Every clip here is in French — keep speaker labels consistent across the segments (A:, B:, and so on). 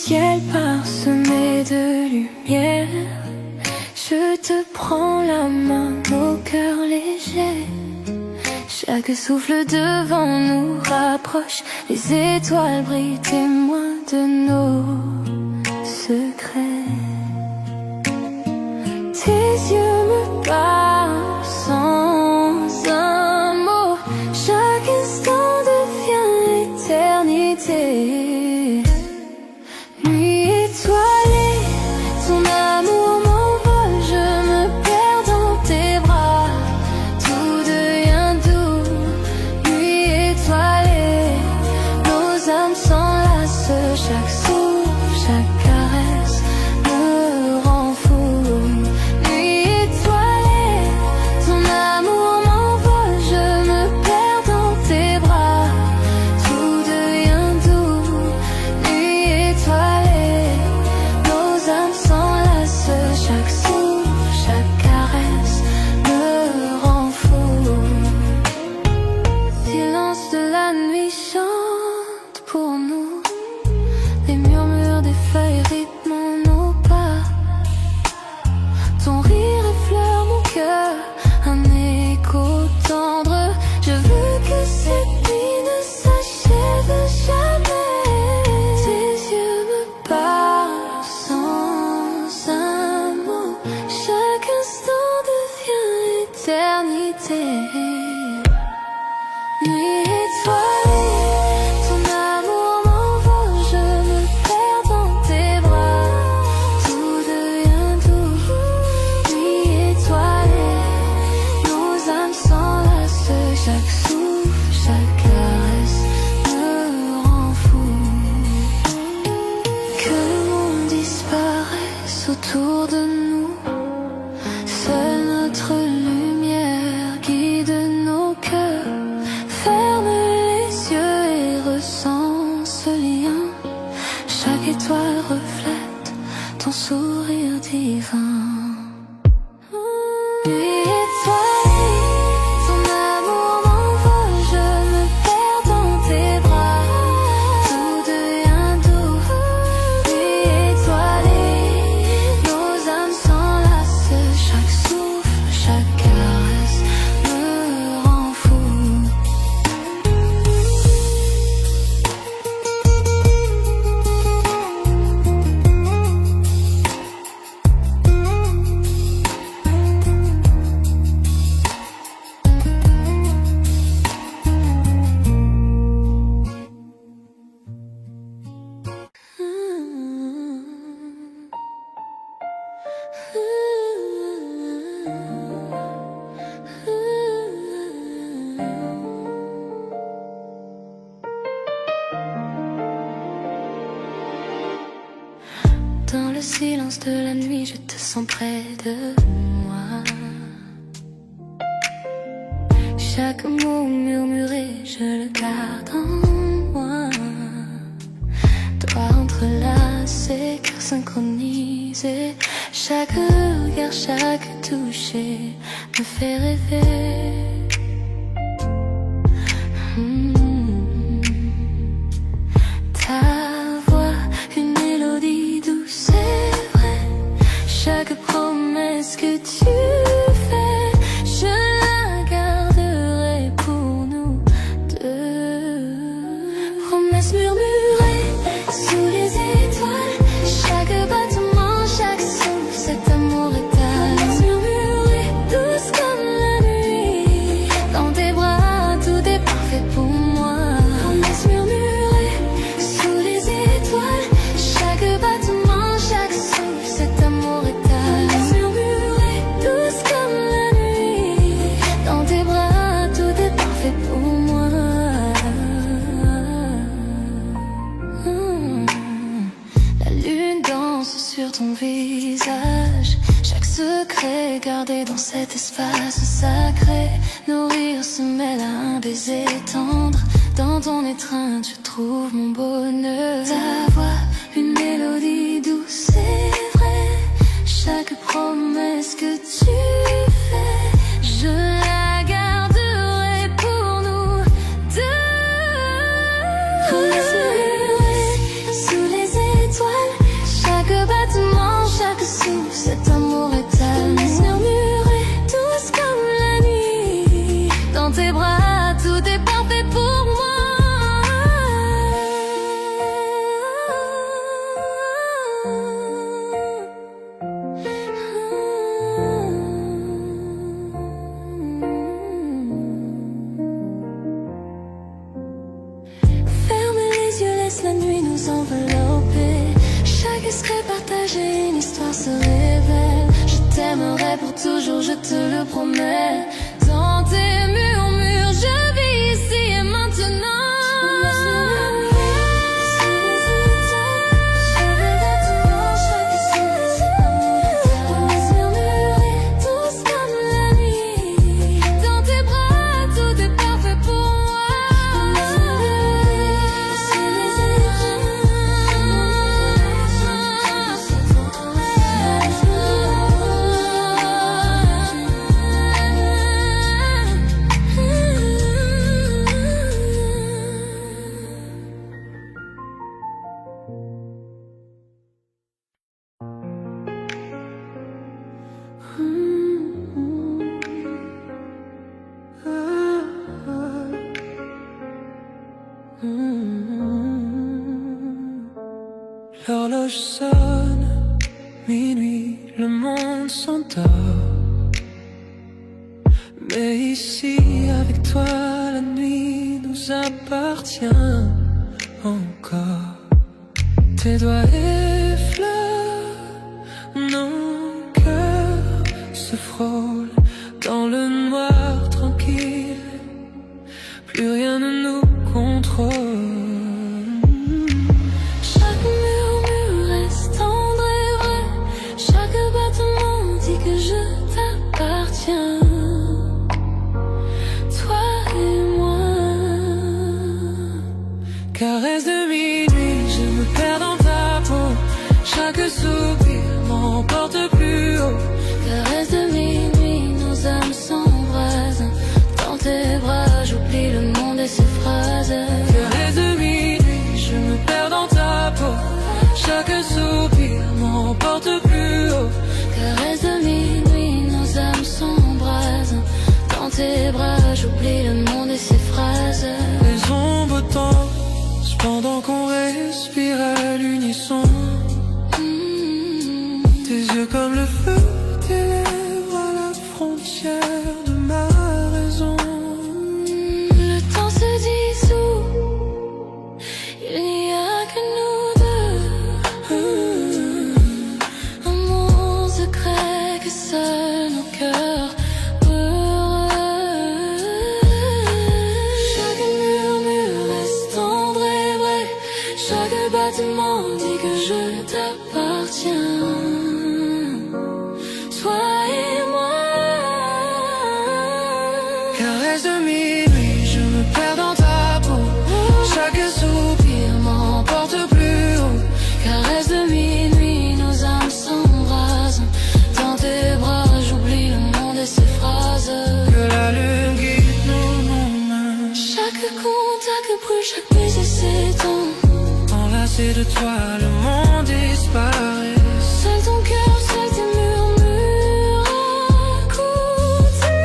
A: ciel parsemé de lumière. Je te prends la main, nos cœurs légers. Chaque souffle devant nous rapproche. Les étoiles brillent, témoins de nos secrets. Tes yeux me parlent sans un mot. Chaque instant devient éternité. Nuit étoilée, ton amour m'envole. Je me perds dans tes bras, tout devient doux. Nuit étoilée, nos âmes s'enlacent. Chaque souffle, chaque caresse me rend fou. Nuit étoilée, ton amour m'envole. Je me perds dans tes bras, tout devient doux. Nuit étoilée, nos âmes s'enlacent. Chaque souffle, chaque caresse me rend fou. Silence de la nuit chante pour nous. Les murmures des feuilles rythment nos pas. Ton rire effleure mon cœur, un écho tendre. Je veux que cette nuit ne s'achève jamais. Tes yeux me parlent sans un mot. Chaque instant devient éternité. Nuit étoilée, ton amour m'envole. Je me perds dans tes bras, tout devient doux. Nuit étoilée, nos âmes s'enlacent. Chaque souffle, chaque caresse me rend fou. Que le monde disparaisse autour de nous. Seule notre lumière guide nos cœurs. Ferme les yeux et ressens ce lien. Chaque étoile reflète ton sourire divin. Nuit étoilée, ton amour m'envole. Je me perds dans tes bras, tout devient doux. Nuit étoilée, nos âmes s'enlacent. Chaque souffle, chaque caresse me rend fou. Dans le silence de la nuit, je te sens près de moi. Chaque mot murmuré, je le garde en moi. Doigts entrelacés, cœur synchronisé. Chaque regard, chaque toucher me fait rêver. Ta voix, une mélodie douce, c'est vrai. Chaque promesse que tu fais, je la garderai pour nous deux. Promesse murmurée sous les étoiles. Chaque battement, chaque souffle, cet amour étale. Promesse murmurée, douce comme la nuit. Dans tes bras, tout est parfait pour moi. Promesse murmurée sous les étoiles. Chaque battement, chaque souffle, cet amour étale. Promesse murmurée, douce comme la nuit. Dans tes bras, tout est parfait pour moi. La lune danse sur ton visage. Chaque secret gardé dans cet espace sacré. Nos rires se mêlent à un baiser tendre. Dans ton étreinte, je trouve mon bonheur. Ta voix, une mélodie douce, c'est vrai. Chaque promesse que tu fais, je la garderai pour nous deux. Promesse murmurée sous les étoiles. nous envelopper. Chaque secret partagé, une histoire se révèle. Je t'aimerai pour toujours, je te le promets. Dans tes murmures, je vis ici et maintenant.
B: L'horloge sonne, minuit, le monde s'endort. Mais ici, avec toi, la nuit nous appartient encore. Tes doigts effleurent, nos cœurs se frôlent dans le noir tranquille. Plus rien ne nous contrôle. Caresse de minuit, je me perds dans ta peau. Chaque soupir m'emporte plus haut.
A: Caresse de minuit, nos âmes s'embrasent. Dans tes bras, j'oublie le monde et ses phrases.
B: Caresse de minuit, je me perds dans ta peau. Chaque soupir m'emporte plus haut.
A: Caresse de minuit, nos âmes s'embrasent. Dans tes bras, j'oublie le monde et ses phrases.
B: Les ombres tombent pendant qu'on respire à l'unisson. Tes yeux comme le feu, tes lèvres à la frontière de ma raison.
A: Le temps se dissout, il n'y a que nous deux. Un monde secret que seuls nos cœurs dit que je t'appartiens, toi et moi.
B: Caresse de minuit, je me perds dans ta peau. Chaque soupir m'emporte plus haut.
A: Caresse de minuit, nos âmes s'embrasent. Dans tes bras, j'oublie le monde et ses phrases.
B: Que la lune guide nos mains.
A: Chaque contact brûle, chaque baiser s'étend.
B: Enlacé de toi, le monde disparaît.
A: Seul ton cœur, seul tes murmures écoutés.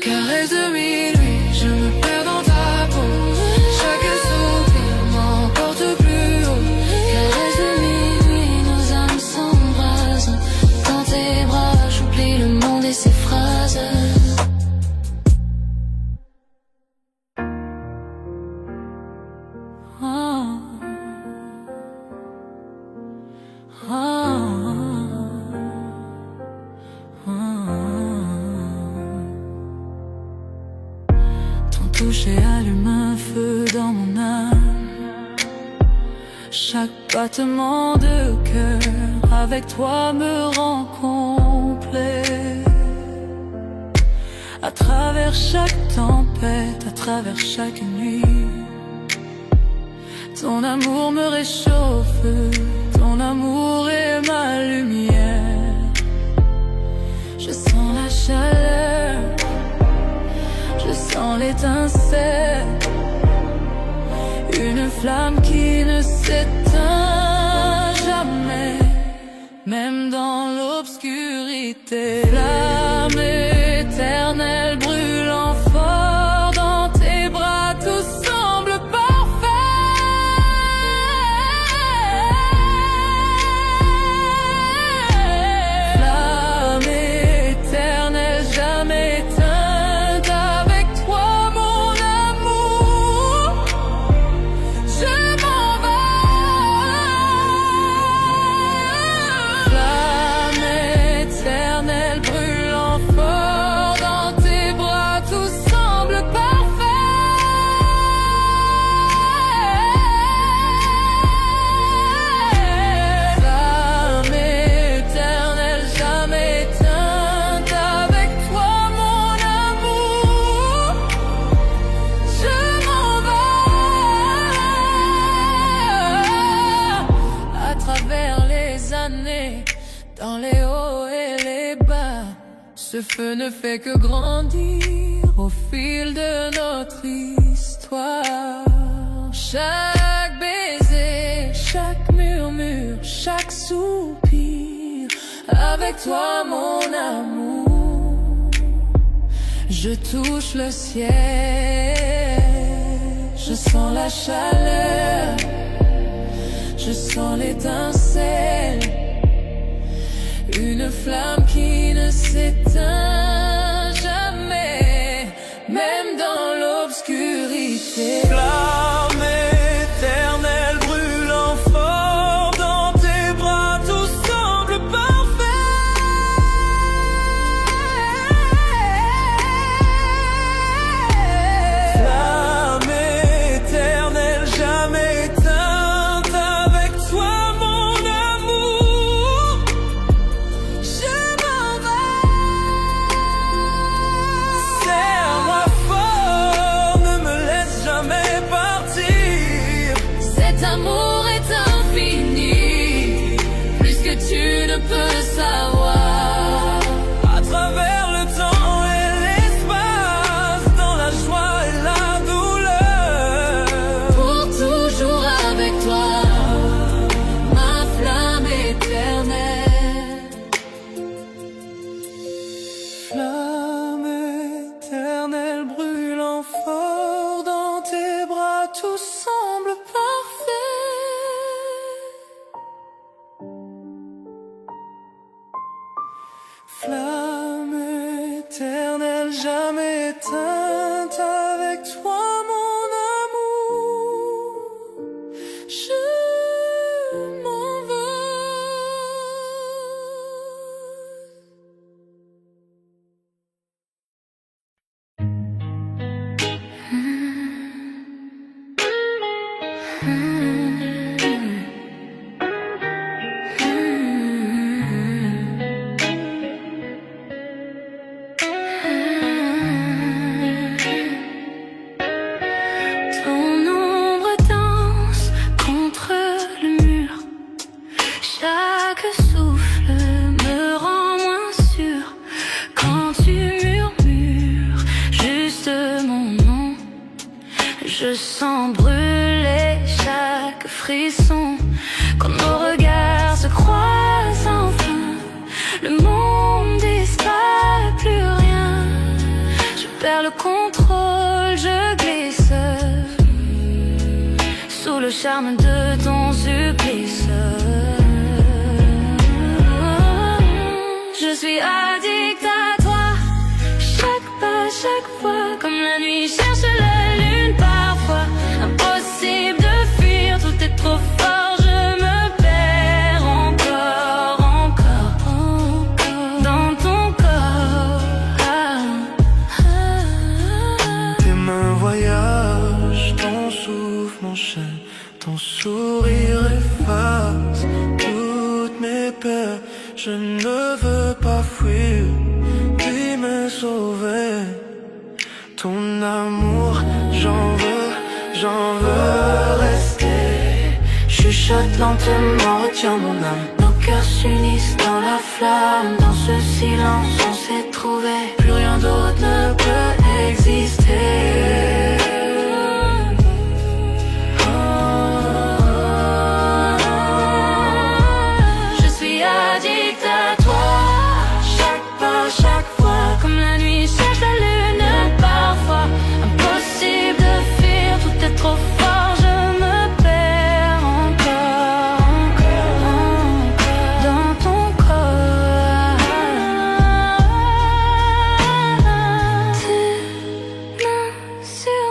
B: Caresse de minuit, je me perds dans ta peau. Chaque soupir m'emporte plus haut.
A: Caresse de minuit, nos âmes s'embrasent. Dans tes bras, j'oublie le monde et ses phrases.
B: Ton toucher allume un feu dans mon âme. Chaque battement de cœur avec toi me rend complet. À travers chaque tempête, à travers chaque nuit, ton amour me réchauffe, ton amour est ma lumière. Je sens la chaleur, je sens l'étincelle, une flamme qui ne s'éteint jamais, même dans l'obscurité. Flamme éternelle brûlant fort dans tes bras, tout semble parfait. dans les hauts et les bas. Ce feu ne fait que grandir au fil de notre histoire. Chaque baiser, chaque murmure, chaque soupir, avec toi mon amour, je touche le ciel. Je sens la chaleur, je sens l'étincelle, une flamme qui ne s'éteint jamais, même dans l'obscurité.
C: Flamme éternelle brûlant fort dans tes bras, tout semble parfait. Flamme éternelle jamais éteinte, avec toi mon amour, je m'en vais. Serre-moi fort, ne me laisse jamais partir.
A: Cet amour est infini, plus que tu ne peux savoir.
C: À travers le temps et l'espace, dans la joie et la douleur,
A: Pour toujours avec toi, ma flamme éternelle.
C: flamme éternelle brûlant fort dans tes bras, tout semble parfait. Flamme éternelle jamais éteinte, avec toi mon amour, je
A: Ton ombre danse contre le mur. Chaque souffle me rend moins sûr. Quand tu murmures juste mon nom, je sens brûler chaque frisson. Quand nos regards se croisent enfin, le monde disparaît, plus rien. Je perds le contrôle, je glisse sous le charme de ton supplice. Je suis addict à toi, chaque pas, chaque fois, comme la nuit cherche la lune parfois. Impossible de fuir, tout est trop fort, je me perds encore, encore, encore dans ton corps.
C: Tes mains voyagent, ton souffle m'enchaîne, ton sourire efface toutes mes peurs. Je ne veux pas fuir, puis me sauver. Ton amour, j'en veux rester. Chuchote lentement, retiens mon âme.
A: Nos cœurs s'unissent dans la flamme. Dans ce silence, on s'est trouvé.
C: Plus rien d'autre ne peut exister.
A: Je suis addict à toi, chaque pas, chaque fois, comme la nuit cherche la lune parfois. Impossible de fuir, tout est trop fort, je me perds encore, encore, encore dans ton corps. Tes mains sur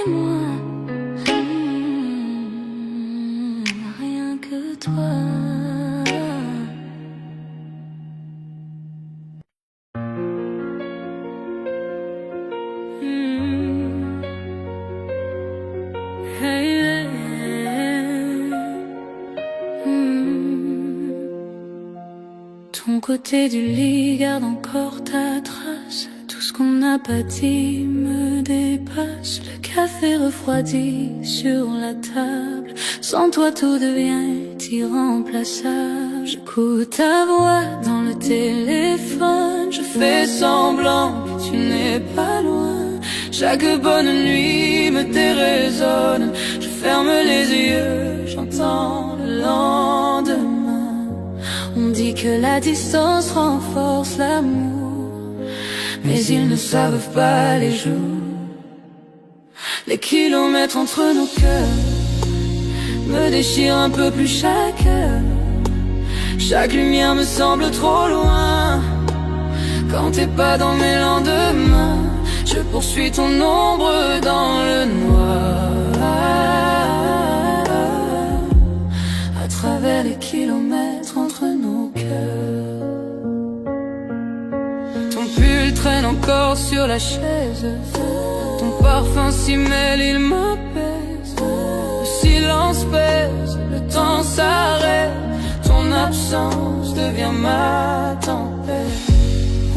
A: moi. Rien que toi. Ton côté du lit garde encore ta trace. Tout ce qu'on n'a pas dit me dépasse. Le café refroidi sur la table. Sans toi tout devient irremplaçable. J'écoute ta voix dans le téléphone. Je fais semblant que tu n'es pas loin. Chaque bonne nuit me déraisonne. Je ferme les yeux, j'entends le lendemain. On dit que la distance renforce l'amour, mais ils ne savent pas les jours. Les kilomètres entre nos cœurs me déchirent un peu plus chaque heure. Chaque lumière me semble trop loin. Quand t'es pas dans mes lendemains, je poursuis ton ombre dans le noir. À travers les kilomètres entre nos cœurs. Ton pull traîne encore sur la chaise. Ton parfum s'y mêle, il m'apaise. Le silence pèse, le temps s'arrête. Ton absence devient ma tempête.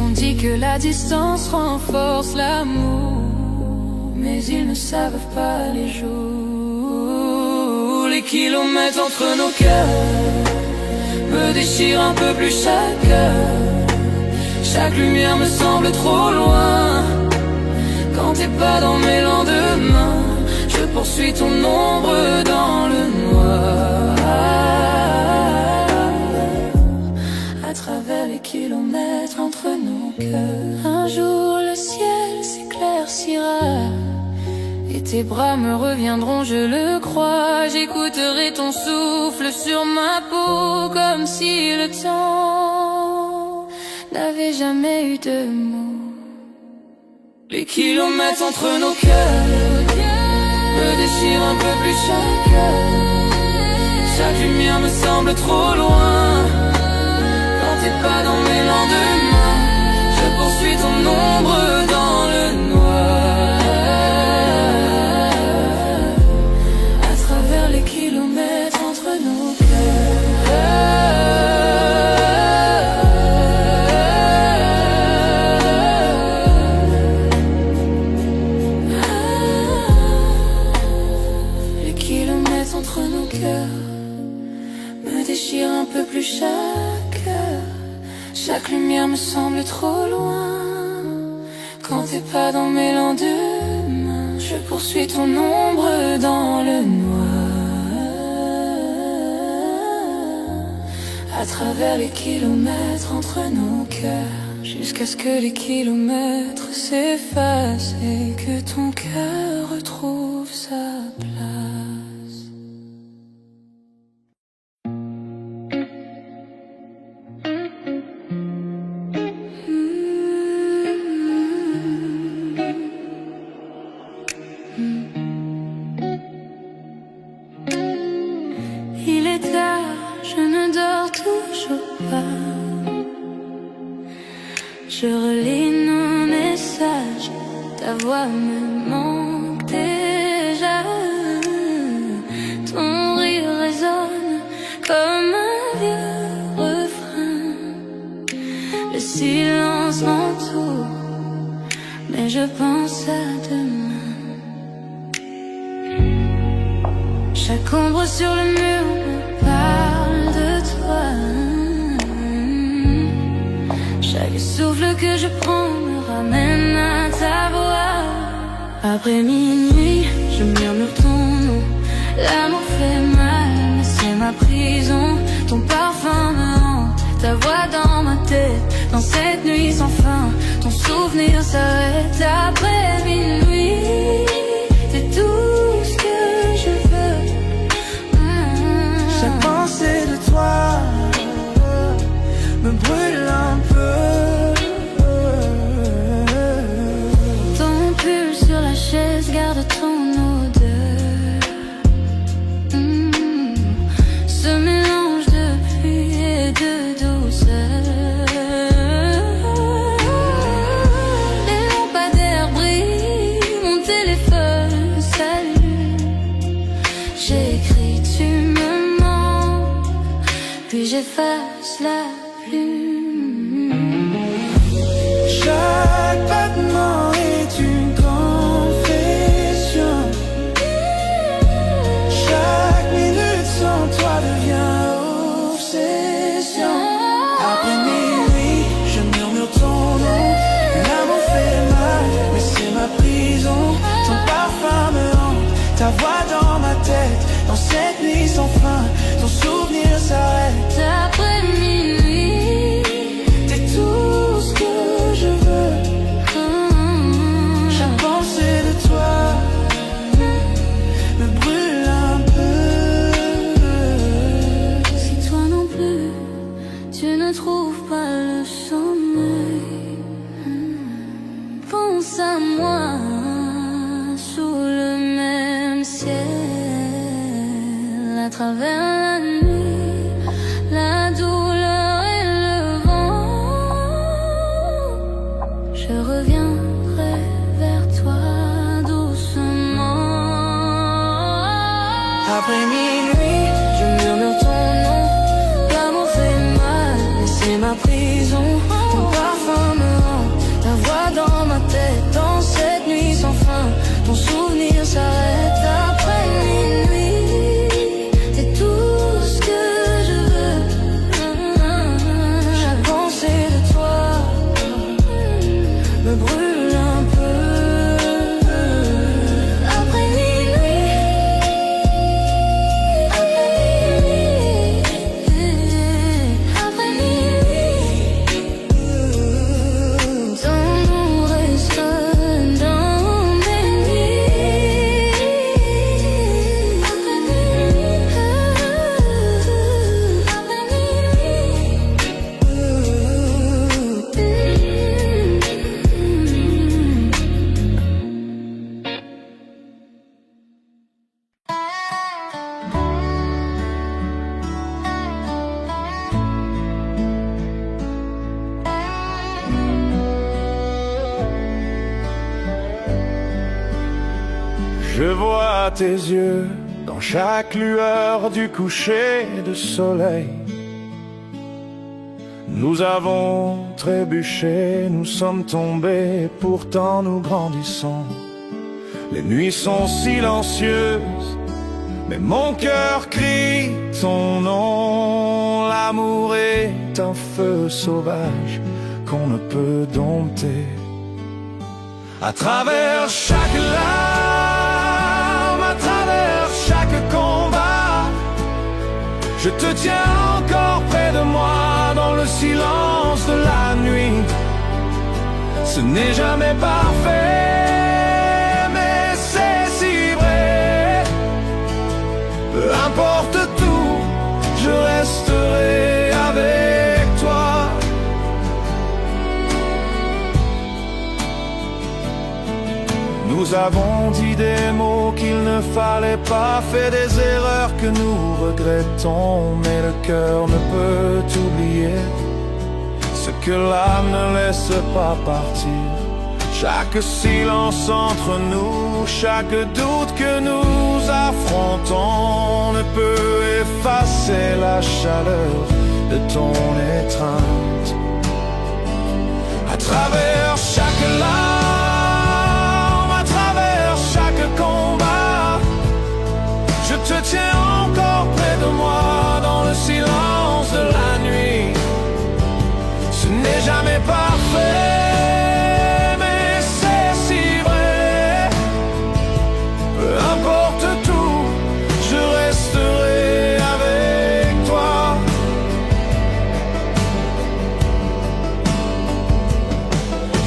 A: On dit que la distance renforce l'amour, mais ils ne savent pas les jours. Les kilomètres entre nos cœurs me déchirent un peu plus chaque heure. Chaque lumière me semble trop loin. Quand t'es pas dans mes lendemains, je poursuis ton ombre dans le noir. À travers les kilomètres entre nos cœurs. Un jour le ciel s'éclaircira et tes bras me reviendront, je le crois. J'écouterai ton souffle sur ma peau, comme si le temps n'avait jamais eu de mots. Les kilomètres entre nos cœurs me déchirent un peu plus chaque heure. Chaque lumière me semble trop loin. Quand t'es pas dans mes lendemains, je poursuis ton ombre dans le noir. À travers les kilomètres entre nos Les kilomètres entre nos cœurs me déchirent un peu plus chaque heure. Chaque lumière me semble trop loin. Quand t'es pas dans mes lendemains, je poursuis ton ombre dans le noir. À travers les kilomètres entre nos cœurs, jusqu'à ce que les kilomètres s'effacent et que ton cœur retrouve sa place. Il est tard, je ne dors toujours pas. Je relis nos messages, ta voix me manque déjà. Ton rire résonne comme un vieux refrain. Le silence m'entoure, mais je pense à demain. Chaque ombre sur le mur me parle de toi. Chaque souffle que je prends me ramène à ta voix. Après minuit, je murmure ton nom. L'amour fait mal, mais c'est ma prison. Ton parfum me hante, ta voix dans ma tête. Dans cette nuit sans fin, ton souvenir s'arrête. Après minuit, c'est tout ce que je veux.
C: Chaque pensée de toi me brûle un peu.
A: Ton pull sur la chaise garde ton nom. j'efface la plume.
C: Chaque battement est une confession. Chaque minute sans toi devient obsession. Après minuit, je murmure ton nom. L'amour fait mal, mais c'est ma prison. Ton parfum me hante, ta voix dans ma tête. Dans cette nuit sans fin, ton souvenir s'arrête.
A: Après minuit,
C: t'es tout ce que je veux. Chaque pensée de toi me brûle un peu.
A: Si toi non plus, tu ne trouves pas le sommeil, pense à moi sous le même ciel, à travers la nuit, la douleur et le vent. Je reviendrai vers toi doucement.
C: Après minuit, je murmure ton nom. L'amour fait mal, mais c'est ma prison. Ton parfum me hante, ta voix dans ma tête. Dans cette nuit sans fin, ton souvenir s'arrête. Après minuit, t'es tout ce que je veux. Chaque pensée de toi me brûle un peu.
A: Après minuit, après minuit, ton nom reste dans mes nuits. Après minuit,
C: Je vois tes yeux dans chaque lueur du coucher de soleil. Nous avons trébuché, nous sommes tombés, pourtant nous grandissons. Les nuits sont silencieuses, mais mon cœur crie ton nom. L'amour est un feu sauvage qu'on ne peut dompter. À travers chaque larme, à travers chaque combat, je te tiens encore près de moi dans le silence de la nuit. Ce n'est jamais parfait, mais c'est si vrai. Peu importe tout, je resterai avec toi. Nous avons dit des mots qu'il ne fallait pas, fait des erreurs que nous regrettons, mais le cœur ne peut oublier ce que l'âme ne laisse pas partir. Chaque silence entre nous, chaque doute que nous affrontons ne peut effacer la chaleur de ton étreinte. À travers chaque larme, à travers chaque combat, je te tiens encore près de moi dans le silence de la nuit. Ce n'est jamais parfait, mais c'est si vrai. Peu importe tout, je resterai avec toi.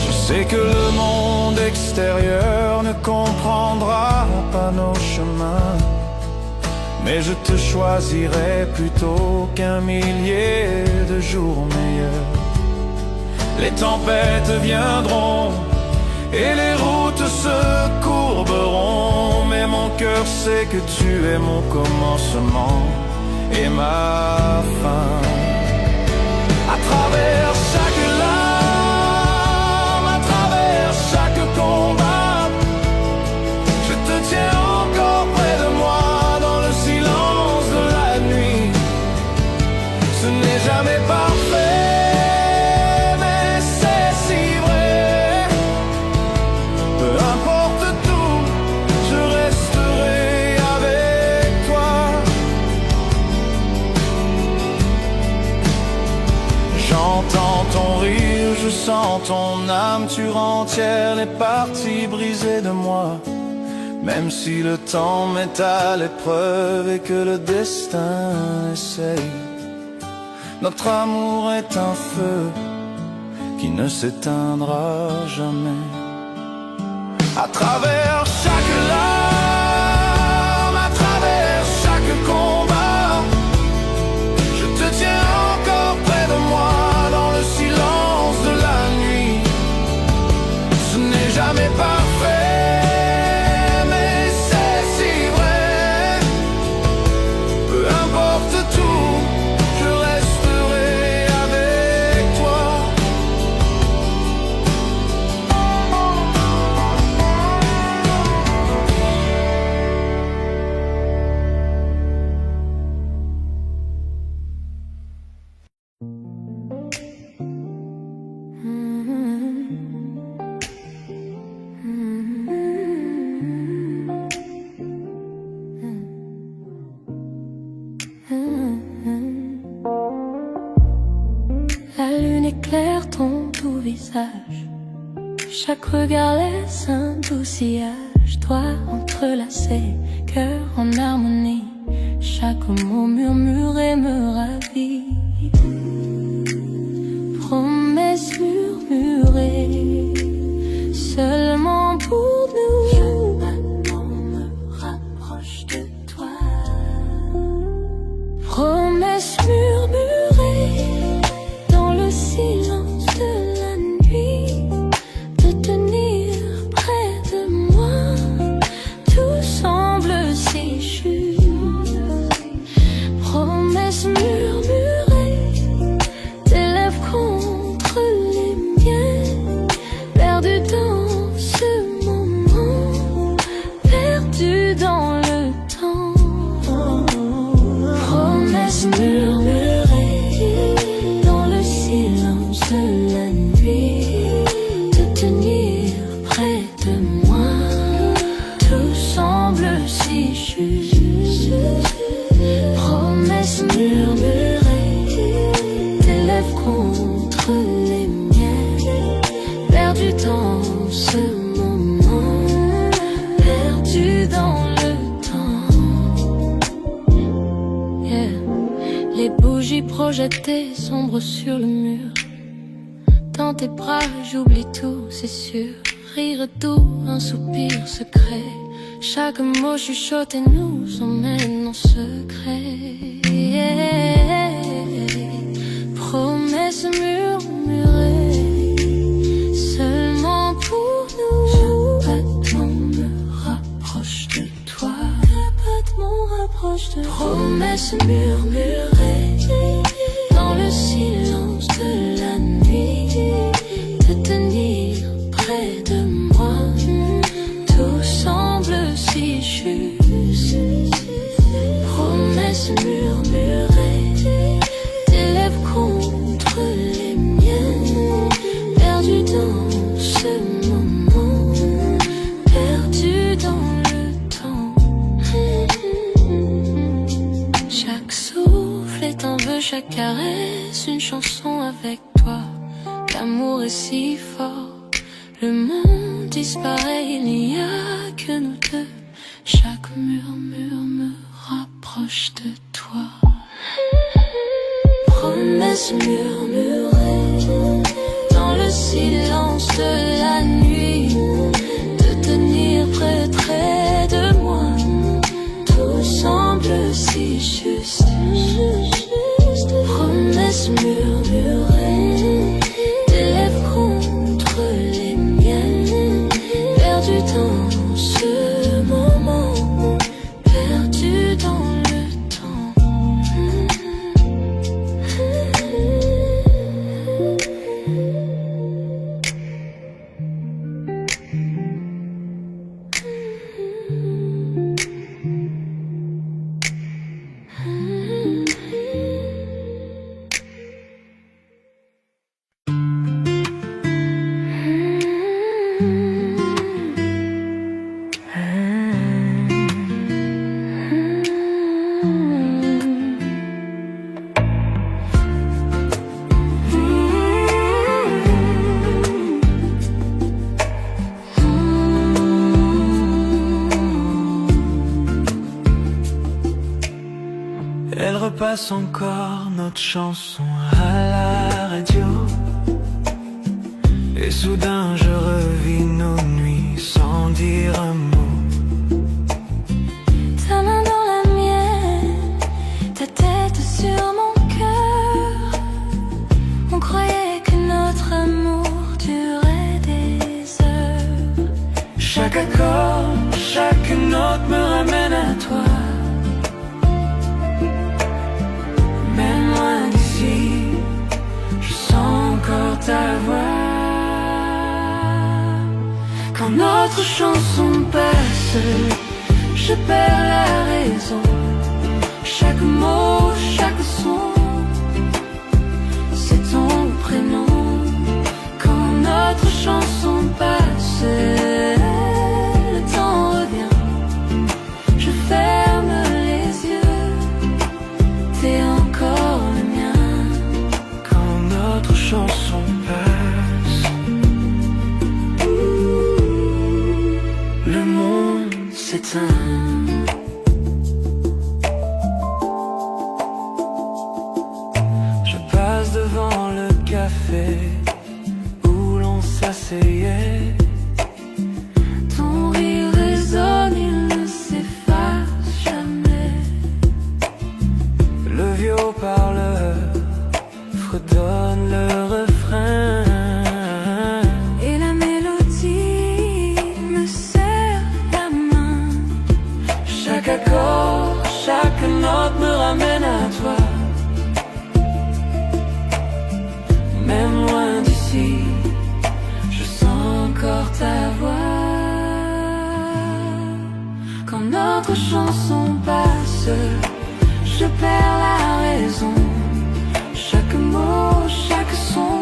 C: Je sais que le monde extérieur ne comprendra pas nos chemins, mais je te choisirai plutôt qu'un millier de jours meilleurs. Les tempêtes viendront et les routes se courberont, mais mon cœur sait que tu es mon commencement et ma fin. À travers chaque larme, à travers chaque combat, je te tiens encore près de moi dans le silence de la nuit. Ce n'est sens ton âme, tu rentières les parties brisées de moi. Même si le temps met à l'épreuve et que le destin essaye, notre amour est un feu qui ne s'éteindra jamais. À travers chaque larme, à travers chaque combat, je te tiens encore près de moi dans le silence de la nuit. Ce n'est jamais parfait, mais c'est si vrai. Peu importe tout, je resterai avec toi.
A: La lune éclaire ton doux visage, chaque regard laisse un doux sillage. Doigts entrelacés, cœur en harmonie, chaque mot murmuré me ravit. Promesses murmurées, seulement pour nous. Chaque battement me rapproche de toi. Promesses murmurées dans le silence de la nuit, de tenir près de moi. Tout semble si juste. Promesses murmurées, tes lèvres contre les miennes, perdu dans ce moment, perdu dans le temps. Promesses murmurées dans le silence de la nuit, de tenir près de moi. Tout semble si juste. Promesses murmurées, tes lèvres contre les miennes, perdu dans ce moment, perdu dans le temps. Yeah. Les bougies projetées sombres sur le mur. Dans tes bras j'oublie tout, c'est sûr. Rire doux, un soupir secret. Chaque mot chuchoté nous emmène en secret. Yeah. Promesses murmurées, seulement pour nous. Chaque battement me rapproche de toi. Chaque battement rapproche de toi. Promesses murmurées dans le silence de la nuit, de tenir près de moi. Tout semble si juste. Promesses murmurées, tes lèvres contre les miennes, perdu dans ce moment, perdu dans le temps. Chaque souffle est un vœu, chaque caresse une chanson avec toi. L'amour est si fort, le monde disparaît, il n'y a que nous deux. Chaque murmure me rapproche de toi. Promesses murmurées dans le silence de la nuit, de tenir près de moi. Tout semble si juste. Promesses murmurées, tes lèvres contre les miennes, perdu dans
D: repasse encore notre chanson à la radio. Et soudain je revis nos nuits sans dire un mot.
A: Ta main dans la mienne, ta tête sur mon cœur. On croyait que notre amour durait des heures.
D: Chaque accord, chaque note me ramène à toi. Même loin d'ici, je sens encore ta voix. Quand notre chanson passe, je perds la raison. Chaque mot, chaque son, c'est ton prénom. Quand notre chanson passe, le temps revient. Je ferme les yeux, t'es encore le mien. Quand notre chanson passe, le monde s'éteint. Je passe devant le café où l'on s'asseyait.
A: Ton rire résonne, il ne s'efface jamais.
D: Le vieux parleur fredonne le refrain.
A: Et la mélodie me serre la main.
D: Chaque accord, chaque note me ramène à toi. Même loin d'ici, je sens encore ta voix.
A: Quand notre chanson passe, je perds la raison. Chaque mot, chaque son,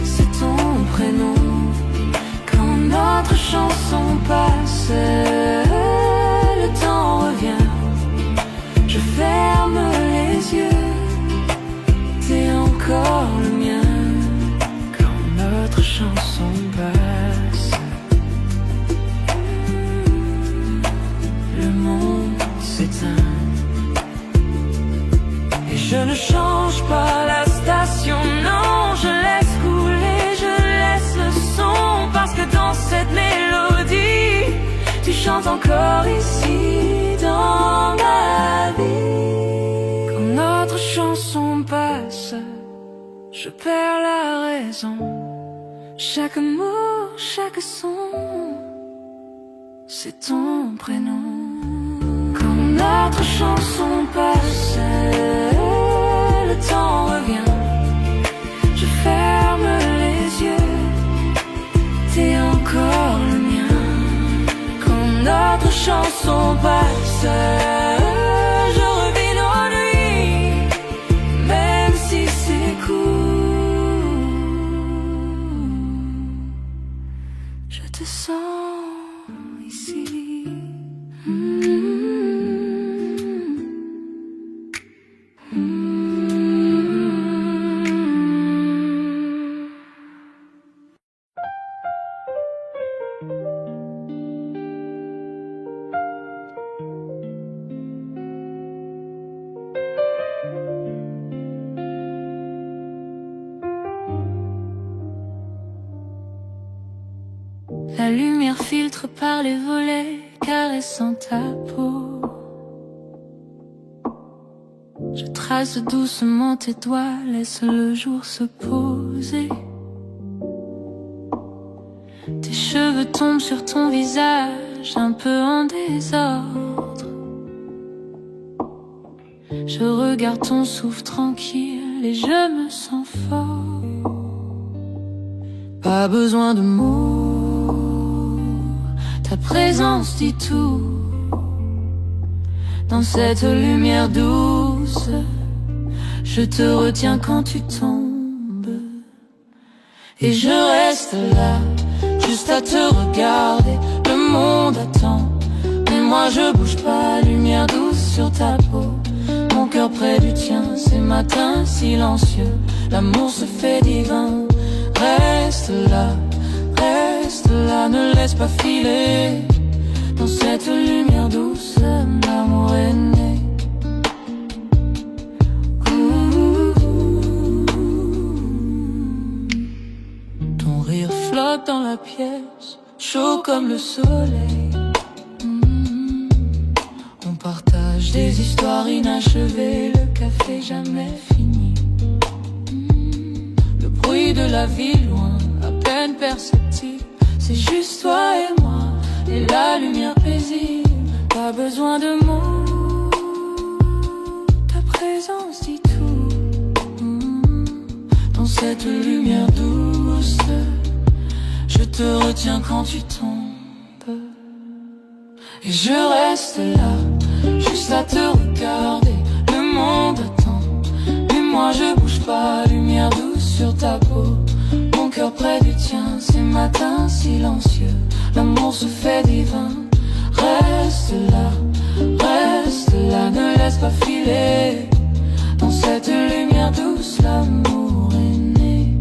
A: c'est ton prénom. Quand notre chanson passe, le temps revient. Je ferme les yeux, t'es encore le mien.
D: Quand notre chanson passe,
A: Le monde
D: s'éteint. Et je ne change pas la station, non, je laisse couler, je laisse le son. Parce que dans cette mélodie, tu chantes encore ici dans ma vie. Quand notre chanson passe, je perds la raison.
A: Chaque mot, chaque son, c'est ton prénom.
D: Quand notre chanson passe, le temps revient. Je ferme les yeux, t'es encore le mien. Quand notre chanson passe, je revis nos nuits, même si c'est court.
A: Je te sens ici.
B: La lumière filtre par les volets, caressant ta peau. Je trace doucement tes doigts, laisse le jour se poser. Tes cheveux tombent sur ton visage, un peu en désordre. Je regarde ton souffle tranquille et je me sens fort. Pas besoin de mots, ta présence dit tout. Dans cette lumière douce, je te retiens quand tu tombes. Et je reste là, juste à te regarder. Le monde attend, mais moi je bouge pas. Lumière douce sur ta peau, mon cœur près du tien. Ces matins silencieux, l'amour se fait divin. Reste là, ne laisse pas filer. Dans cette lumière douce, l'amour est né. la pièce, chaud comme le soleil. On partage des histoires inachevées, le café jamais fini. Le bruit de la ville loin, à peine perceptible. C'est juste toi et moi, et la lumière paisible. Pas besoin de mots, ta présence dit tout. Dans cette lumière douce, je te retiens quand tu tombes. Et je reste là, juste à te regarder. Le monde attend, mais moi je bouge pas. Lumière douce sur ta peau, mon cœur près du tien. Ces matins silencieux, l'amour se fait divin. Reste là, ne laisse pas filer. Dans cette lumière douce, l'amour est né.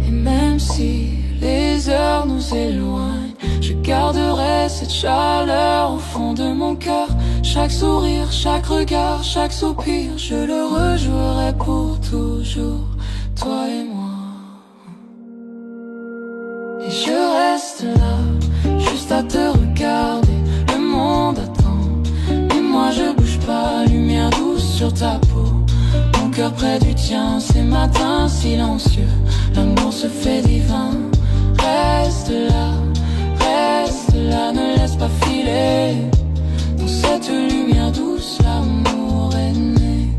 B: Et même si les heures nous éloignent, je garderai cette chaleur au fond de mon cœur. Chaque sourire, chaque regard, chaque soupir, je le rejouerai pour toujours, toi et moi. Et je reste là, juste à te regarder. Le monde attend, et moi je bouge pas. Lumière douce sur ta peau, mon cœur près du tien. Ces matins silencieux, l'amour se fait divin. Reste là, ne laisse pas filer. Dans cette lumière douce, l'amour est né.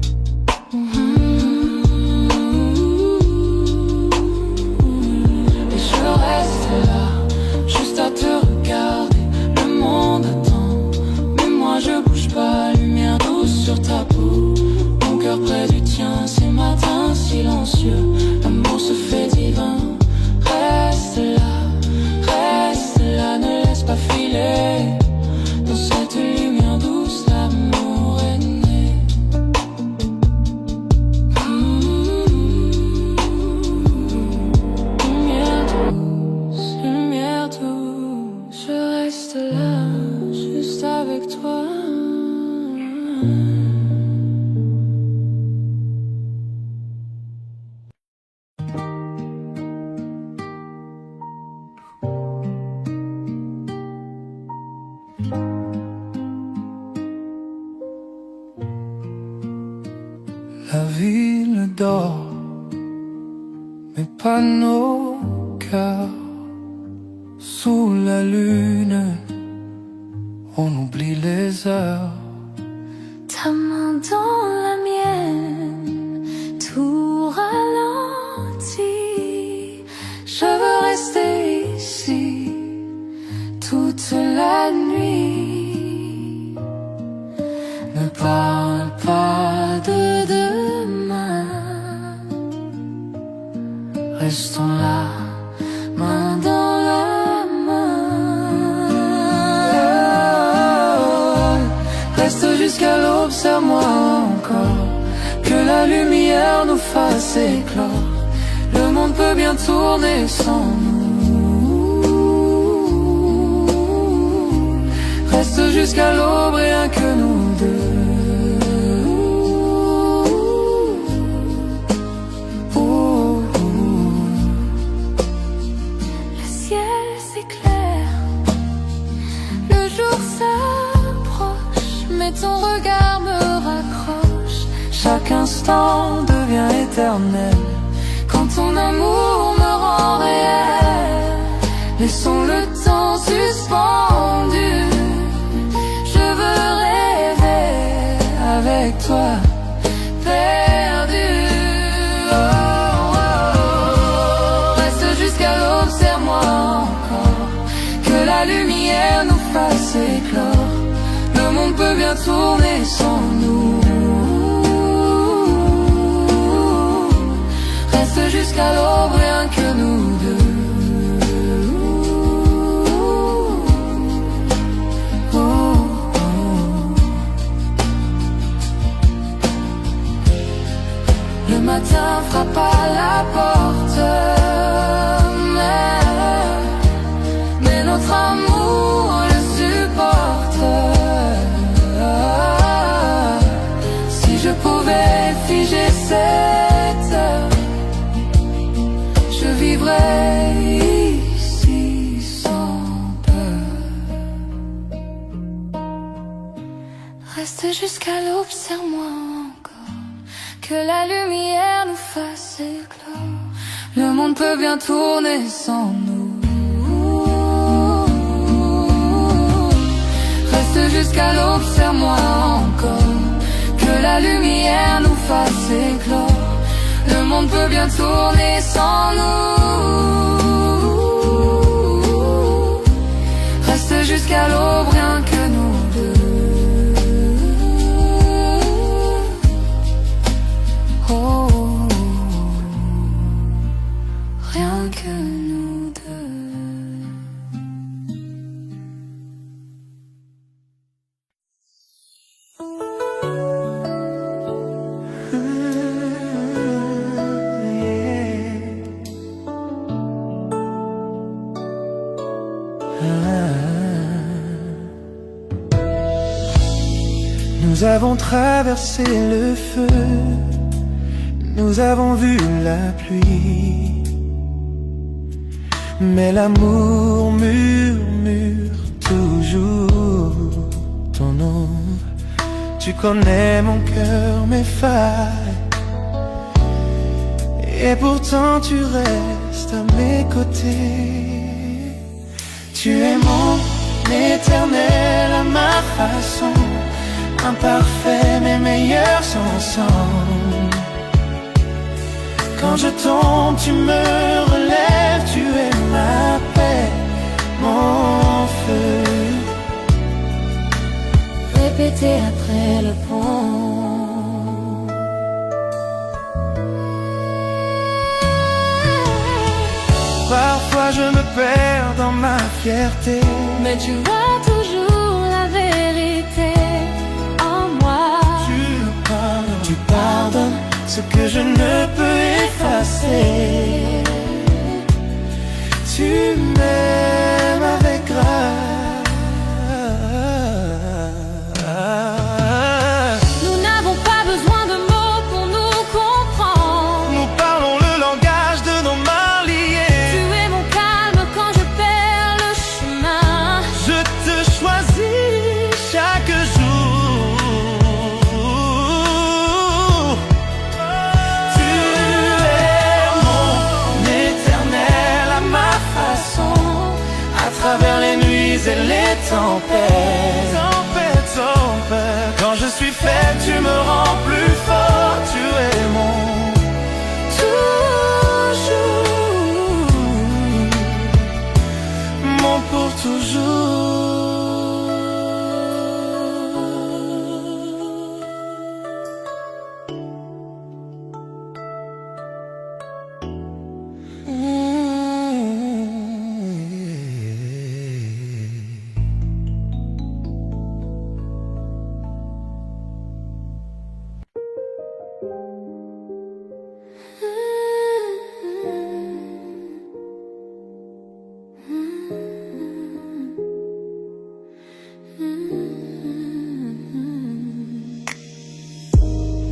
B: Et je reste là, juste à te regarder. Le monde attend, mais moi je bouge pas. Lumière douce sur ta peau, mon cœur près du tien. Ces matins silencieux, l'amour se fait divin. Reste là, ne laisse pas filer. Dans cette lumière douce, l'amour est né. Lumière douce, je reste là, juste avec toi.
C: La ville dort, mais pas nos cœurs. Sous la lune, on oublie les heures.
A: Ta main dans la mienne, tout ralentit.
B: Je veux rester ici toute la nuit. Ne parle pas de demain, restons là, main dans la main. Reste jusqu'à l'aube, serre-moi encore, que la lumière nous fasse éclore. Le monde peut bien tourner sans nous. Reste jusqu'à l'aube, rien que nous deux.
A: Le ciel s'éclaire, le jour s'approche, mais ton regard me raccroche.
B: Chaque instant devient éternel quand ton amour me rend réel. Laissons le temps suspendu, je veux rêver avec toi, perdu. Oh, oh, oh. Reste jusqu'à l'aube, serre-moi encore, que la lumière nous fasse éclore. Le monde peut bien tourner sans nous. Reste jusqu'à l'aube, rien que nous deux. Oh, oh. Le matin frappe à la porte, mais notre amour le supporte. Si je pouvais figer
A: jusqu'à l'aube, serre-moi encore, que la lumière nous fasse éclore. Le monde peut bien tourner sans nous. Reste jusqu'à l'aube, serre-moi encore, que la lumière nous fasse éclore. Le monde peut bien tourner sans nous. Reste jusqu'à l'aube, rien que nous deux. Oh, rien que nous deux.
C: Nous avons traversé le feu, nous avons vu la pluie, mais l'amour murmure toujours ton ombre. Tu connais mon cœur, mes failles, et pourtant tu restes à mes côtés. Tu es mon éternel à ma façon, imparfait mais meilleurs ensemble. Quand je tombe, tu me relèves, tu es ma paix, mon feu.
A: Répétez après le pont.
C: Parfois je me perds dans ma fierté,
A: Mais tu vois toujours la vérité en moi.
C: tu pardonnes ce que je ne peux effacer. Tu m'aimes avec grâce.
A: Nous n'avons pas besoin de mots pour nous comprendre.
C: Nous parlons le langage de nos mains liées.
A: Tu es mon calme quand je perds le chemin.
C: Je te choisis chaque jour. Tu es mon éternel à ma façon, à travers les nuits et les tempêtes. Quand je suis faible, tu me rends plus fort. Tu es mon toujours, mon pour toujours.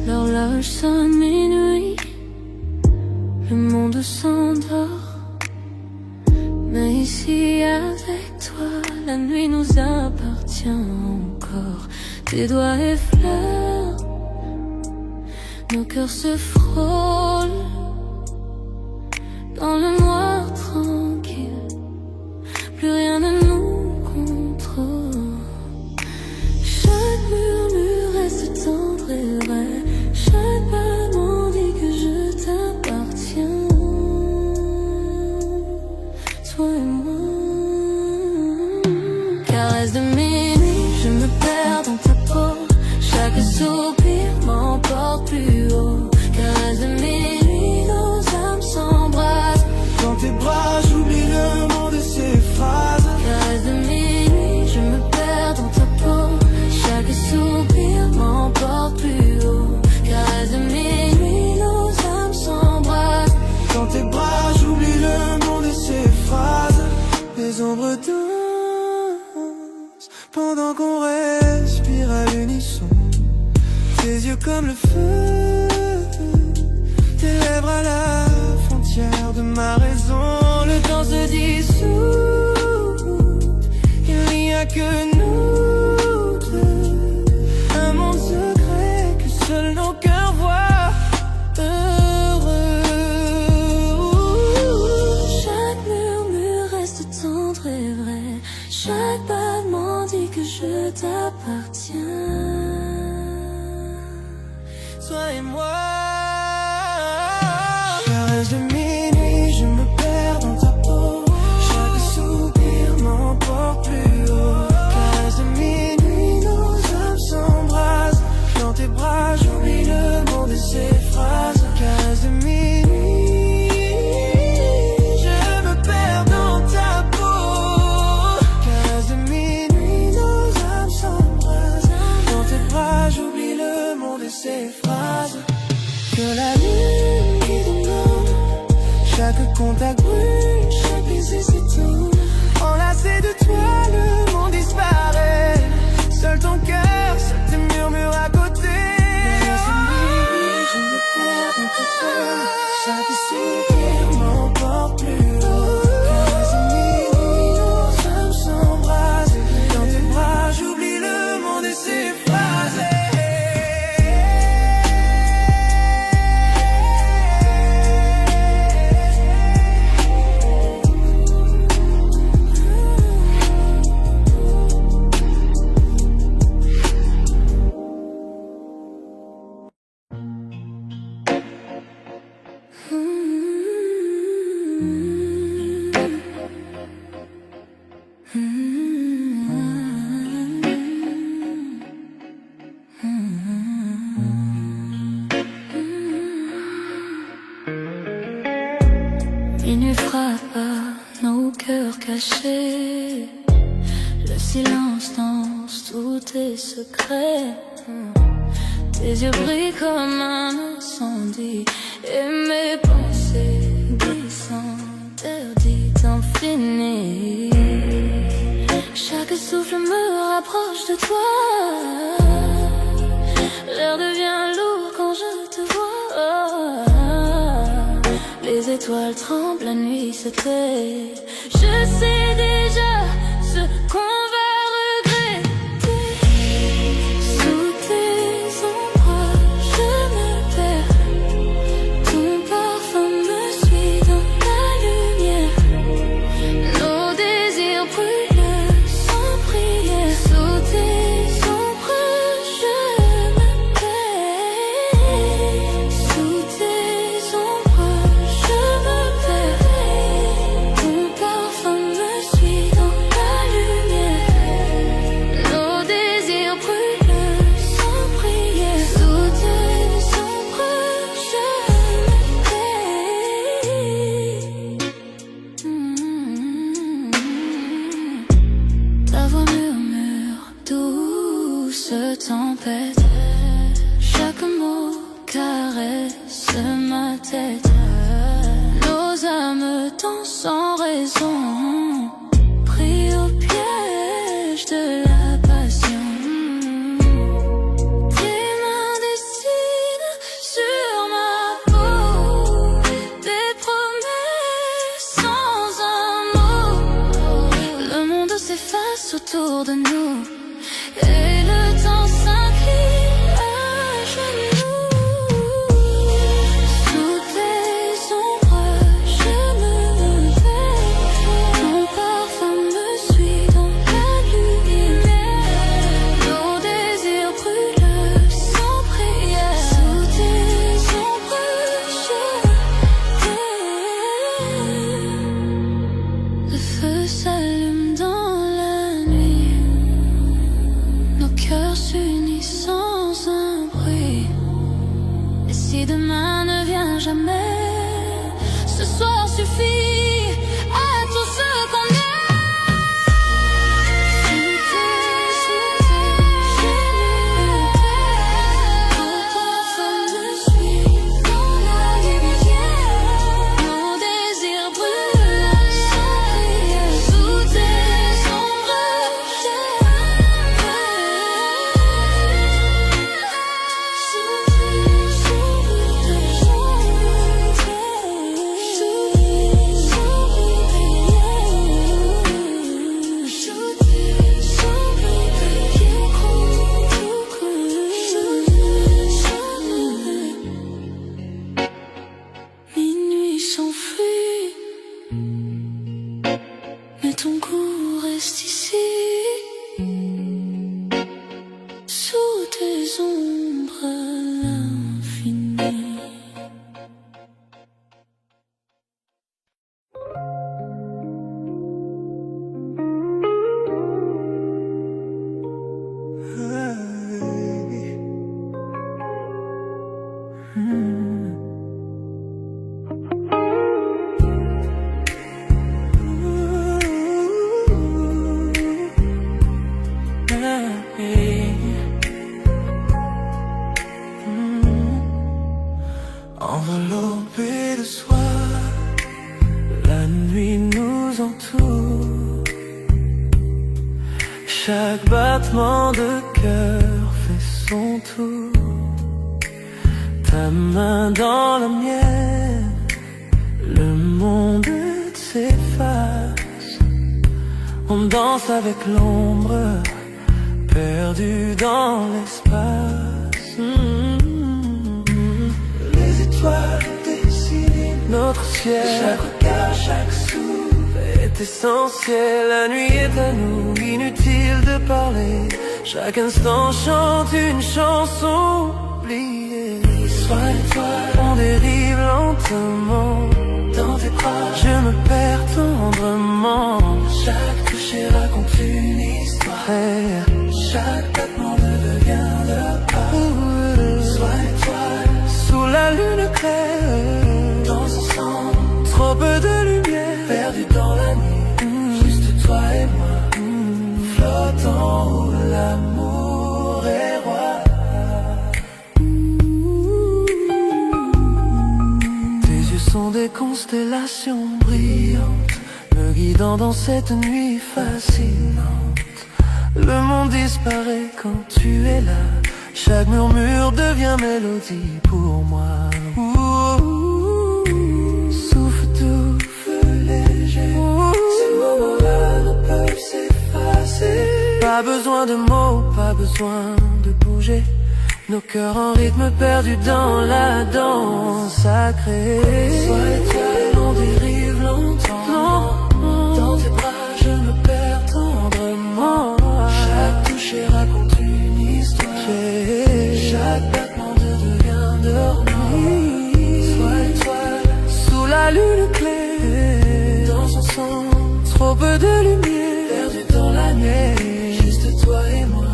A: L'horloge sonne minuit, le monde s'endort. Mais ici avec toi, la nuit nous appartient encore. Tes doigts effleurent, nos cœurs se frôlent dans le noir tranquille. Plus rien ne nous contrôle. Chaque murmure reste tendre et vrai. Chaque pas m'en dit que je t'appartiens. Toi et moi. Caresse de minuit, je me perds dans ta peau. Chaque soupir m'emporte plus haut. Caresse de minuit, nos âmes s'embrassent.
C: Dans tes bras, j'oublie le mot de ces phrases.
A: Caresse de minuit, je me perds dans ta peau. Chaque soupir m'emporte plus haut. Caresse de minuit, nos âmes s'embrassent.
C: Dans tes bras, j'oublie le nom de ces phrases. Les ombres dansent pendant qu'on respire à l'unisson. Tes yeux comme le feu, tes lèvres à la frontière de ma raison. Le temps se dissout, il n'y a que nous deux. Un monde
E: contact brûle, chaque baiser c'est tout. Enlacé de toi, le monde disparaît. Seul ton cœur, seul tes murmures à côté. Je me perds dans tes peurs. Chaque soupir m'emporte plus haut. Car nuit, nos âmes s'embrassent. Dans tes bras, j'oublie le monde et ses phrases.
A: Minuit frappe à nos cœurs cachés. Le silence danse tous tes secrets. Tes yeux brillent comme un incendie. Et mes pensées glissent interdites infinies. Chaque souffle me rapproche de toi. L'air devient lourd quand je te vois. Les étoiles tremblent, la nuit se tait. Je sais déjà ce qu'on va regretter. Sous tes ombrages, je me perds. Ton parfum me suit dans la lumière. Nos désirs brûlent sans prière. Sous tes ombrages, je me perds. Sous tes ombrages, je me perds. Ton parfum me suit dans la lumière. Nos désirs brûlent sans prière. Sous tes ombrages, je me perds. Ta voix murmure, douce tempête. Chaque mot caresse ma tête. Nos âmes dansent sans raison, pris au piège de la passion. Tes mains dessinent sur ma peau des promesses sans un mot. Le monde s'efface autour de nous et le temps s'incline à genoux. Sous tes ombrages, je me perds. Ton parfum me suit dans la lumière. Nos désirs brûlent sans prière. Sous tes ombrages, je me perds. Le feu s'allume dans la nuit.
E: Chaque battement de cœur fait son tour. Ta main dans la mienne, le monde s'efface. On danse avec l'ombre, perdu dans l'espace. Les étoiles dessinent notre ciel. Chaque regard, chaque souffle est essentiel. La nuit est à nous, inutile de parler. Chaque instant chante une chanson oubliée. Sois l'étoile, on dérive lentement. Dans tes bras, je me perds tendrement. Chaque toucher raconte une histoire. Chaque battement devient le pas. Sois l'étoile, sous la lune claire. Dans son sang, trop peu de lumière. Perdu dans la nuit, juste toi et moi. Flottant où l'amour est roi. Tes yeux sont des constellations brillantes, me guidant dans cette nuit fascinante. Le monde disparaît quand tu es là. Chaque murmure devient mélodie pour moi. Souffle doux, feu léger. Ces moments-là ne peuvent s'effacer. Pas besoin de mots, pas besoin de bouger. Nos cœurs en rythme perdus dans la danse sacrée. Sois l'étoile, on dérive longtemps. Dans tes bras, je me perds tendrement. Chaque toucher raconte une histoire. Chaque battement devient dormant. Sois l'étoile, sous la lune claire. Dans son sang, trop peu de lumière. Perdu dans la nuit, juste toi et moi.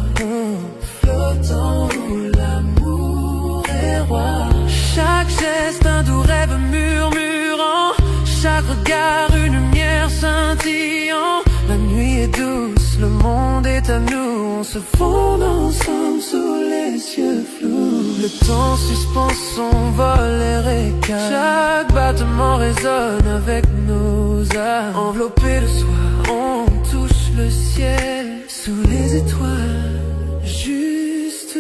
E: Flottant où l'amour est roi. Chaque geste un doux rêve murmurant. Chaque regard une lumière scintillant. La nuit est douce, le monde est à nous. On se fond ensemble sous les cieux flous. Le temps suspend son vol et récale. Chaque battement résonne avec nos âmes. Enveloppés de soie, on touche le ciel. Sous les étoiles, juste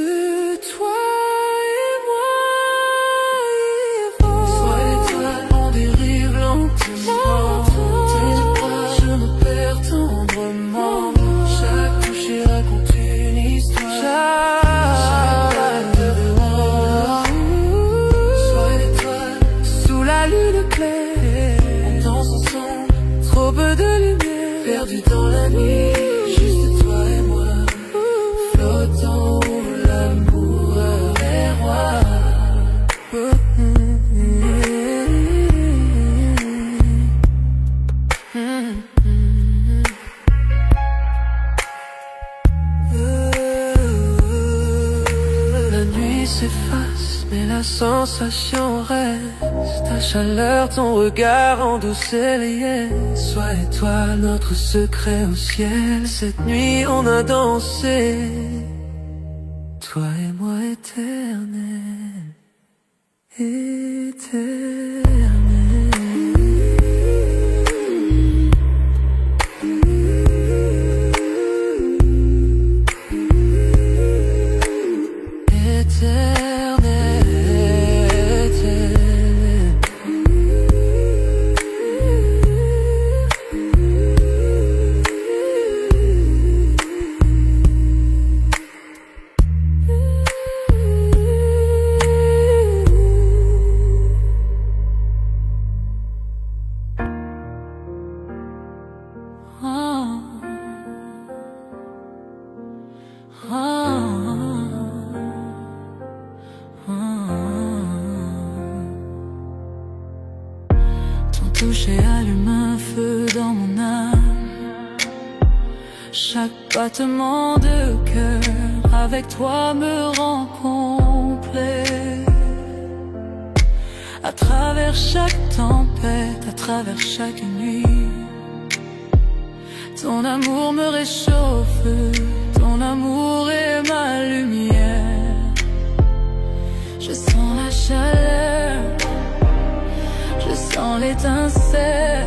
E: toi et moi. Sois l'étoile, on dérive lentement. Tes bras, je me perds tendrement. Chaque toucher raconte une histoire. Chaque sois l'étoile, sous la lune claire. Dans son sang, trop peu de lumière. Perdu dans la nuit, juste toi et moi. Flottant où l'amour est roi. La nuit s'efface, mais la sensation reste. Ta chaleur, ton regard endoucit les yeux. Sois l'étoile, notre secret au ciel. Cette nuit on a dansé, toi et moi éternel, éternel. Ton toucher allume un feu dans mon âme. Chaque battement de cœur avec toi me rend complet. À travers chaque tempête, à travers chaque nuit, ton amour me réchauffe, ton amour est ma lumière. Je sens la chaleur, je sens l'étincelle,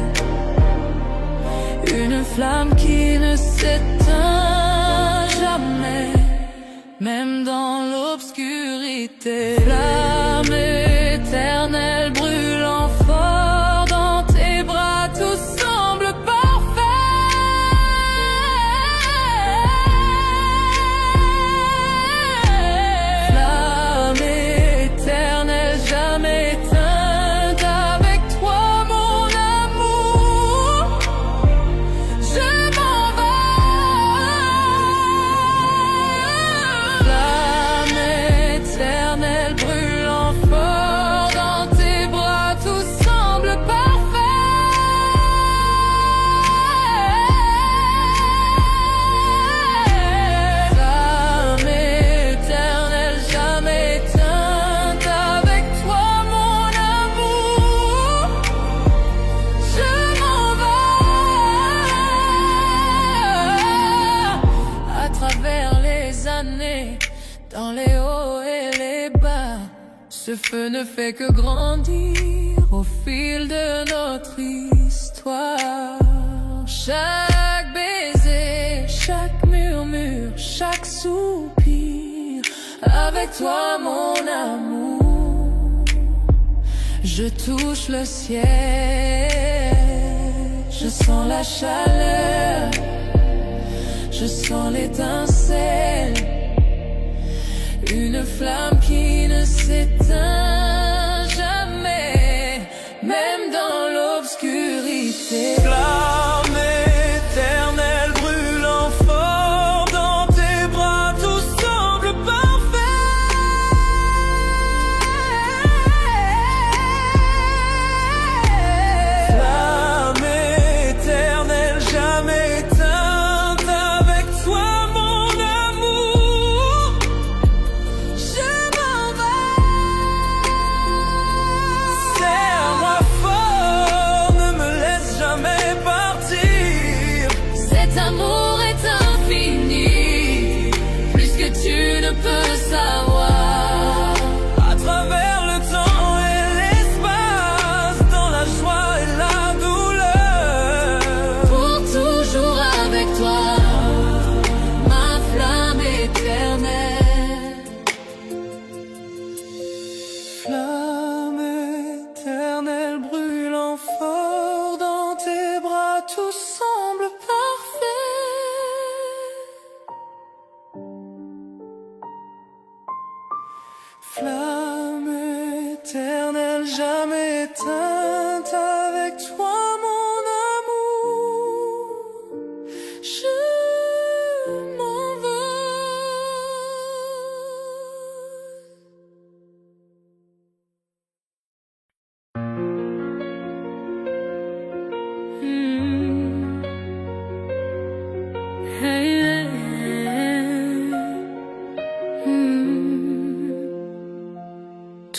E: une flamme qui ne s'éteint
B: jamais, même dans l'obscurité. Flamme éternelle brûlant fort dans tes bras, tout semble parfait. Flamme éternelle jamais éteinte, avec toi mon amour, je m'en vais. Flamme éternelle brûlant fort dans tes bras, tout semble parfait. Flamme éternelle jamais éteinte, avec toi mon amour, je m'en vais. À travers les années, dans les hauts et les bas, ce feu ne fait que grandir au fil de notre histoire. Chaque baiser, chaque murmure, chaque soupir, avec toi mon amour, je touche le ciel. Je sens la chaleur, je sens l'étincelle, une flamme qui ne s'éteint jamais, même dans l'obscurité.
E: Flamme éternelle brûlant fort dans tes bras, tout semble parfait. Flamme éternelle jamais éteinte, avec toi mon amour, je m'en vais. Serre-moi fort, ne me laisse jamais partir.
B: Cet amour est infini, plus que tu ne peux savoir.
E: À travers le temps et l'espace, dans la joie et la douleur,
B: Pour toujours avec toi, ma flamme éternelle.
E: flamme éternelle brûlant fort dans tes bras, tout semble parfait. Flamme éternelle jamais éteinte, avec toi mon amour, je m'en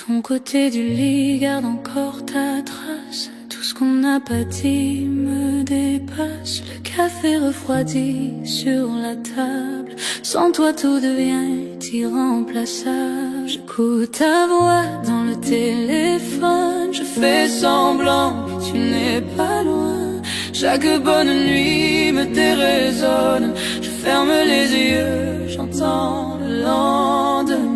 B: Ton côté du lit garde encore ta trace. Tout ce qu'on n'a pas dit me dépasse. Le café refroidi sur la table. Sans toi tout devient irremplaçable. J'écoute ta voix dans le téléphone. Je fais semblant que tu n'es pas loin. Chaque bonne nuit me déraisonne. Je ferme les yeux, j'entends le lendemain.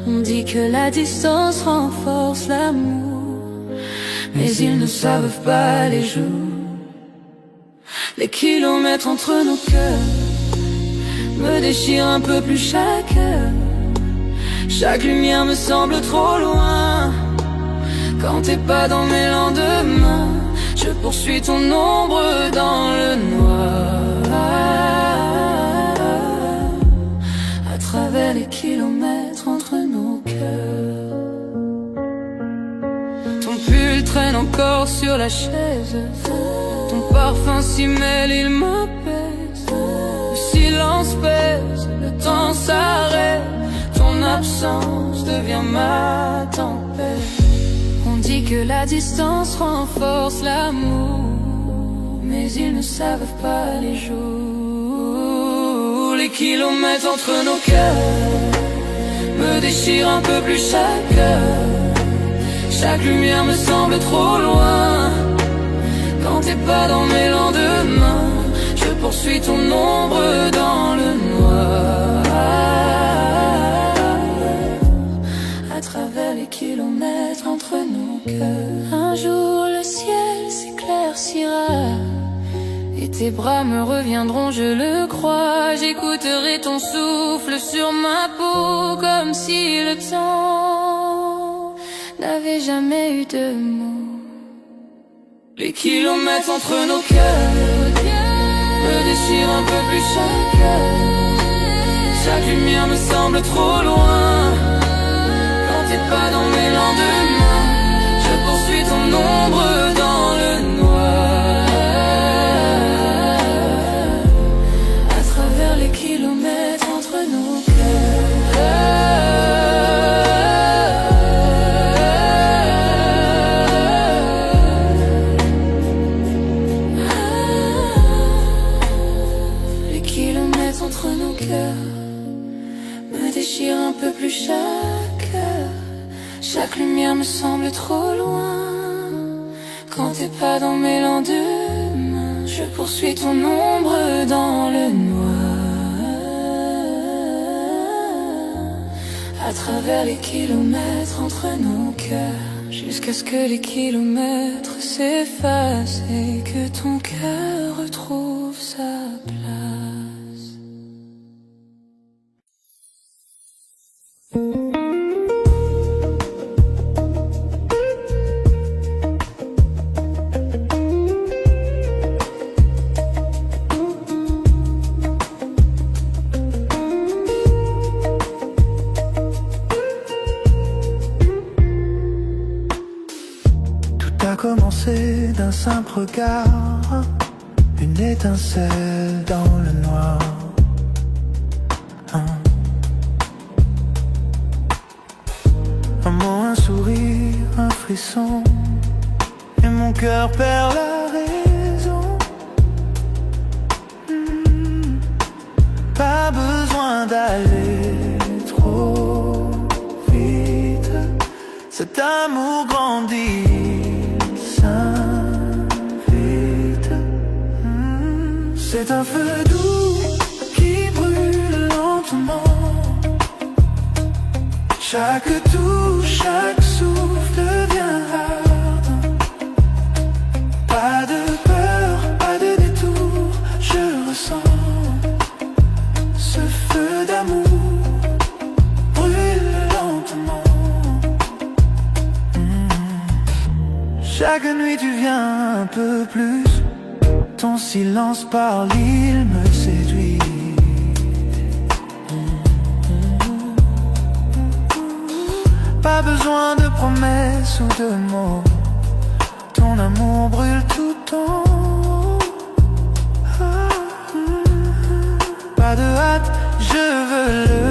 B: On dit que la distance renforce l'amour, mais ils ne savent pas les jours. Les kilomètres entre nos cœurs me déchirent un peu plus chaque heure. Chaque lumière me semble trop loin. Quand t'es pas dans mes lendemains, je poursuis ton ombre dans le noir. À travers les kilomètres entre nos cœurs, ton pull traîne encore sur la chaise. Ton parfum s'y mêle, il m'apaise. Le silence pèse, le temps s'arrête. Ton absence devient ma tempête. On dit que la distance renforce l'amour, mais ils ne savent pas les jours. Les kilomètres entre nos cœurs me déchirent un peu plus chaque heure. Chaque lumière me semble trop loin. Quand t'es pas dans mes lendemains, je poursuis ton ombre dans le noir. À travers les kilomètres entre nos cœurs.
A: Un jour le ciel s'éclaircira et tes bras me reviendront, je le crois. J'écouterai ton souffle sur ma peau, comme si le temps n'avait jamais eu de mots.
B: Les kilomètres entre nos cœurs me déchirent un peu plus chaque heure. Chaque lumière me semble trop loin. Quand t'es pas dans mes lendemains, je poursuis ton ombre dans le noir.
A: À travers les kilomètres entre nos cœurs. Les kilomètres entre nos cœurs me déchirent un peu plus chaque heure. Chaque lumière me semble trop loin. Quand t'es pas dans mes lendemains, je poursuis ton ombre dans le noir. À travers les kilomètres entre nos cœurs, jusqu'à ce que les kilomètres s'effacent et que ton cœur retrouve sa place.
E: Commencé d'un simple regard, une étincelle dans le noir. Un mot, un sourire, un frisson, et mon cœur perd la raison. Pas besoin d'aller trop vite, cet amour grandit. C'est un feu doux qui brûle lentement. Chaque touche, chaque souffle devient ardent. Pas de peur, pas de détour, je ressens ce feu d'amour brûle lentement. Chaque nuit tu viens un peu plus. Ton silence parle, il me séduit. Pas besoin de promesses ou de mots. Ton amour brûle tout en haut. Pas de hâte, je veux le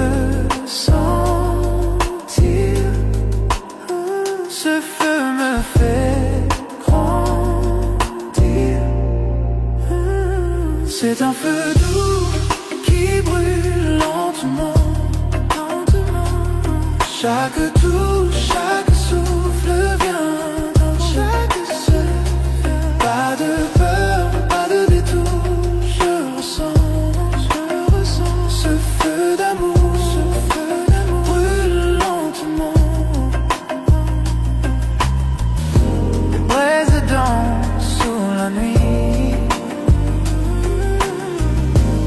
E: sentir. Ce feu me fait grandir. C'est un feu doux qui brûle lentement, lentement. Chaque touche, chaque souffle vient dans chaque souffle. Pas de peur, pas de détour, je ressens ce feu d'amour, brûle lentement. Les braises dansent sous la nuit.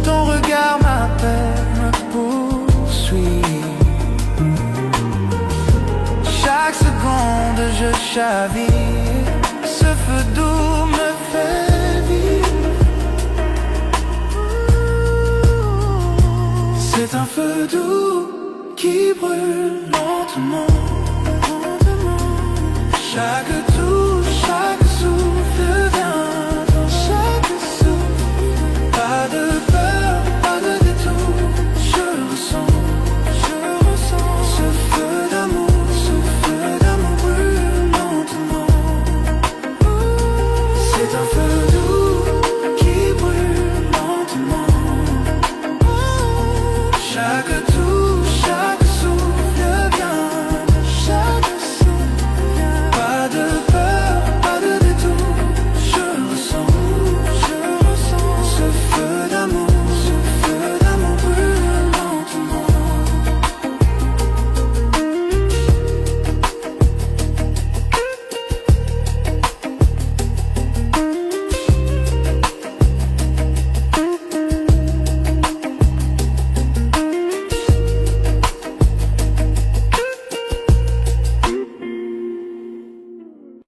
E: Ton regard m'appelle, me poursuit. Chaque seconde je chavire. Ce feu doux me fait vivre. C'est un feu doux qui brûle lentement. Chaque tour